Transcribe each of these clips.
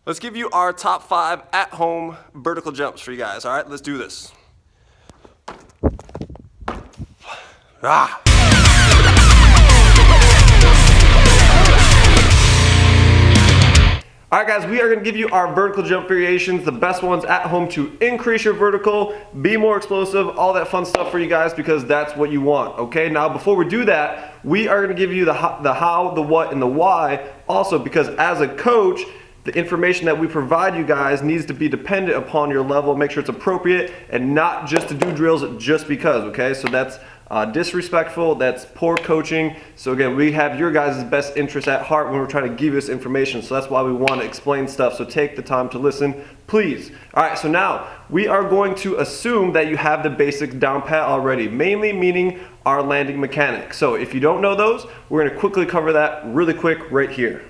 Let's give you our top 5 at-home vertical jumps for you guys. All right, let's do this. Ah. All right, guys, we are going to give you our vertical jump variations, the best ones at home to increase your vertical, be more explosive, all that fun stuff for you guys because that's what you want, okay? Now, before we do that, we are going to give you the how, the what, and the why also because as a coach, the information that we provide you guys needs to be dependent upon your level, make sure it's appropriate, and not just to do drills just because, okay? So that's disrespectful, that's poor coaching. So again, we have your guys' best interest at heart when we're trying to give you this information. So that's why we want to explain stuff. So take the time to listen, please. All right, so now we are going to assume that you have the basics down pat already, mainly meaning our landing mechanics. So if you don't know those, we're going to quickly cover that really quick right here.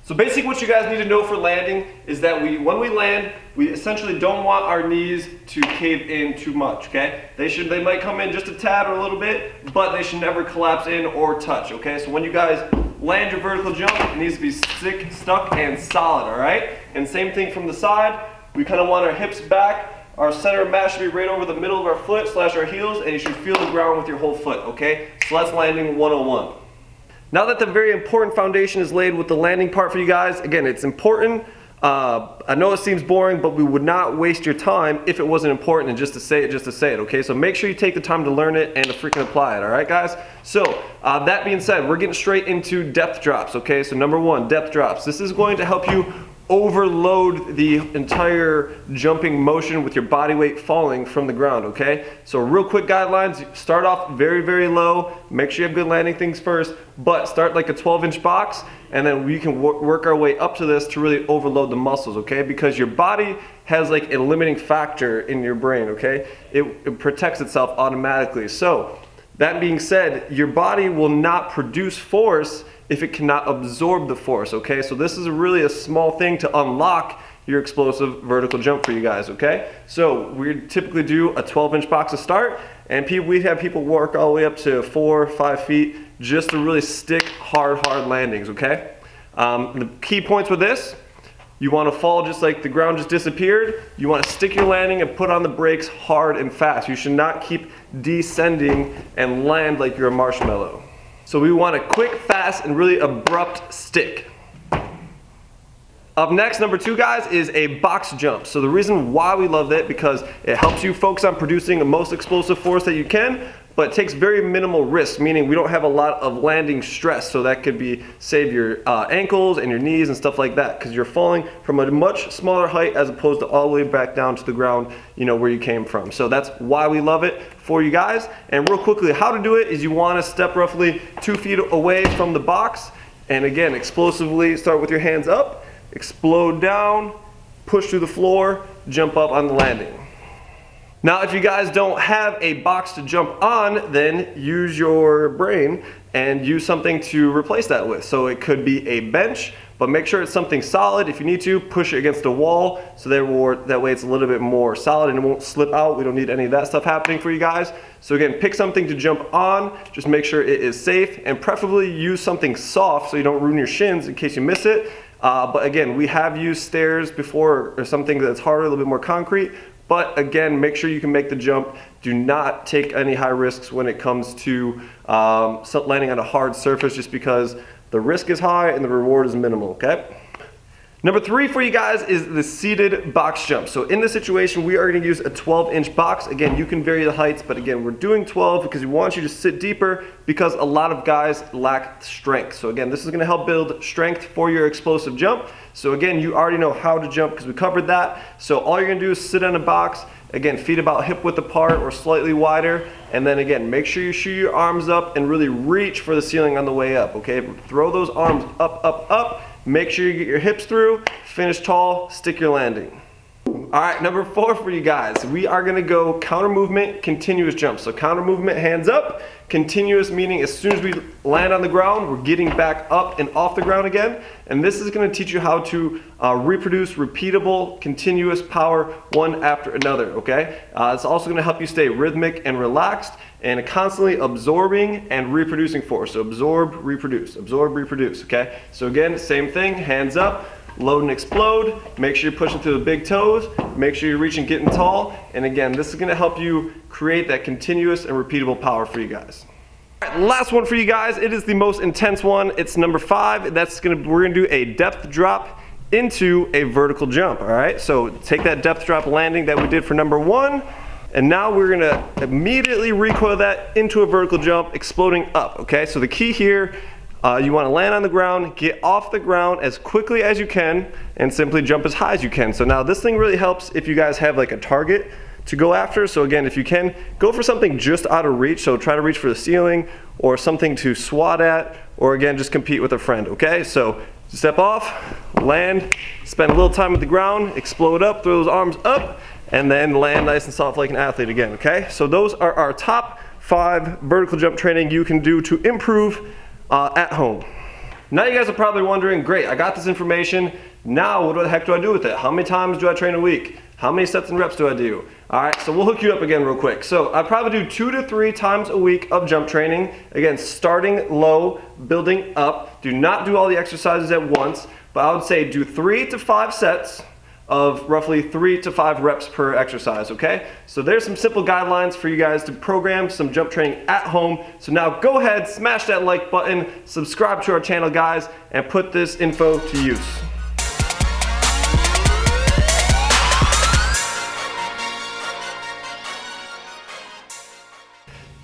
So basically what you guys need to know for landing is that when we land, we essentially don't want our knees to cave in too much, okay? They might come in just a tad or a little bit, but they should never collapse in or touch, okay? So when you guys land your vertical jump, it needs to be stuck and solid, all right? And same thing from the side, we kind of want our hips back, our center of mass should be right over the middle of our foot / our heels, and you should feel the ground with your whole foot, okay? So that's landing 101. Now that the very important foundation is laid with the landing part for you guys, again, it's important. I know it seems boring, but we would not waste your time if it wasn't important and just to say it, okay? So make sure you take the time to learn it and to freaking apply it, all right, guys? So that being said, we're getting straight into depth drops, okay? So number 1, depth drops. This is going to help you overload the entire jumping motion with your body weight falling from the ground, okay? So real quick guidelines, start off very, very low, make sure you have good landing things first, but start like a 12-inch box, and then we can work our way up to this to really overload the muscles, okay? Because your body has like a limiting factor in your brain, okay? It protects itself automatically. So that being said, your body will not produce force if it cannot absorb the force, okay? So this is really a small thing to unlock your explosive vertical jump for you guys, okay? So we typically do a 12-inch box to start, and we have people work all the way up to 4 or 5 feet just to really stick hard landings, okay? The key points with this, you want to fall just like the ground just disappeared. You want to stick your landing and put on the brakes hard and fast. You should not keep descending and land like you're a marshmallow. So we want a quick, fast, and really abrupt stick. Up next, number 2, guys, is a box jump. So the reason why we love that because it helps you focus on producing the most explosive force that you can, but it takes very minimal risk, meaning we don't have a lot of landing stress. So that could be save your ankles and your knees and stuff like that because you're falling from a much smaller height as opposed to all the way back down to the ground, you know, where you came from. So that's why we love it for you guys. And real quickly, how to do it is you want to step roughly 2 feet away from the box. And again, explosively start with your hands up, explode down, push through the floor, jump up on the landing. Now, if you guys don't have a box to jump on, then use your brain and use something to replace that with. So it could be a bench, but make sure it's something solid. If you need to, push it against a wall so that way it's a little bit more solid and it won't slip out. We don't need any of that stuff happening for you guys. So again, pick something to jump on. Just make sure it is safe and preferably use something soft so you don't ruin your shins in case you miss it. But again, we have used stairs before or something that's harder, a little bit more concrete. But again, make sure you can make the jump. Do not take any high risks when it comes to landing on a hard surface just because the risk is high and the reward is minimal, okay? Number 3 for you guys is the seated box jump. So in this situation, we are going to use a 12-inch box. Again, you can vary the heights, but again, we're doing 12 because we want you to sit deeper because a lot of guys lack strength. So again, this is going to help build strength for your explosive jump. So again, you already know how to jump because we covered that. So all you're going to do is sit on a box. Again, feet about hip width apart or slightly wider. And then again, make sure you shoot your arms up and really reach for the ceiling on the way up, okay? Throw those arms up, up, up. Make sure you get your hips through, finish tall, stick your landing. All right, number 4 for you guys. We are gonna go counter movement, continuous jump. So counter movement, hands up. Continuous meaning as soon as we land on the ground, we're getting back up and off the ground again. And this is gonna teach you how to reproduce repeatable, continuous power one after another, okay? It's also gonna help you stay rhythmic and relaxed and constantly absorbing and reproducing force. So absorb, reproduce, okay? So again, same thing, hands up. load and explode. Make sure you're pushing through the big toes. Make sure you're reaching, getting tall. And again, this is gonna help you create that continuous and repeatable power for you guys. All right, last one for you guys. It is the most intense one. It's number 5. We're gonna do a depth drop into a vertical jump, all right? So take that depth drop landing that we did for number 1, and now we're gonna immediately recoil that into a vertical jump, exploding up, okay? So the key here, you wanna land on the ground, get off the ground as quickly as you can, and simply jump as high as you can. So now this thing really helps if you guys have like a target to go after. So again, if you can, go for something just out of reach. So try to reach for the ceiling or something to swat at, or again, just compete with a friend, okay? So step off, land, spend a little time at the ground, explode up, throw those arms up, and then land nice and soft like an athlete again, okay? So those are our top 5 vertical jump training you can do to improve at home. Now you guys are probably wondering, great, I got this information, now what the heck do I do with it? How many times do I train a week? How many sets and reps do I do? All right, so we'll hook you up again real quick. So I probably do 2 to 3 times a week of jump training. Again, starting low, building up. Do not do all the exercises at once, but I would say do 3 to 5 sets of roughly 3 to 5 reps per exercise, okay? So there's some simple guidelines for you guys to program some jump training at home. So now go ahead, smash that like button, subscribe to our channel, guys, and put this info to use.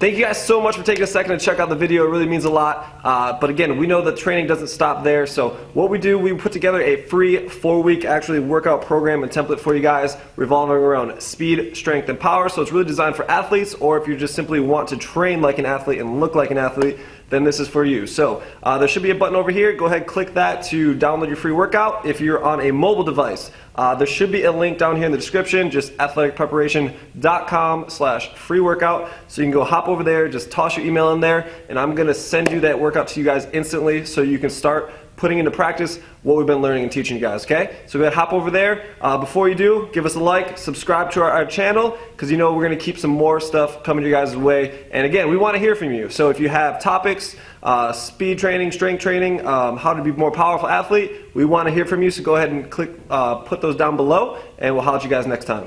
Thank you guys so much for taking a second to check out the video. It really means a lot. But again, we know that training doesn't stop there. So what we do, we put together a free 4-week actually workout program and template for you guys revolving around speed, strength, and power. So it's really designed for athletes, or if you just simply want to train like an athlete and look like an athlete, then this is for you. So there should be a button over here. Go ahead, click that to download your free workout. If you're on a mobile device, there should be a link down here in the description, just athleticpreparation.com/free workout. So you can go hop over there, just toss your email in there, and I'm gonna send you that workout to you guys instantly so you can start putting into practice what we've been learning and teaching you guys, okay? So go ahead, hop over there. Before you do, give us a like, subscribe to our channel, because you know we're gonna keep some more stuff coming to you guys' way. And again, we wanna hear from you. So if you have topics, speed training, strength training, how to be a more powerful athlete, we wanna hear from you. So go ahead and click, put those down below, and we'll holler at you guys next time.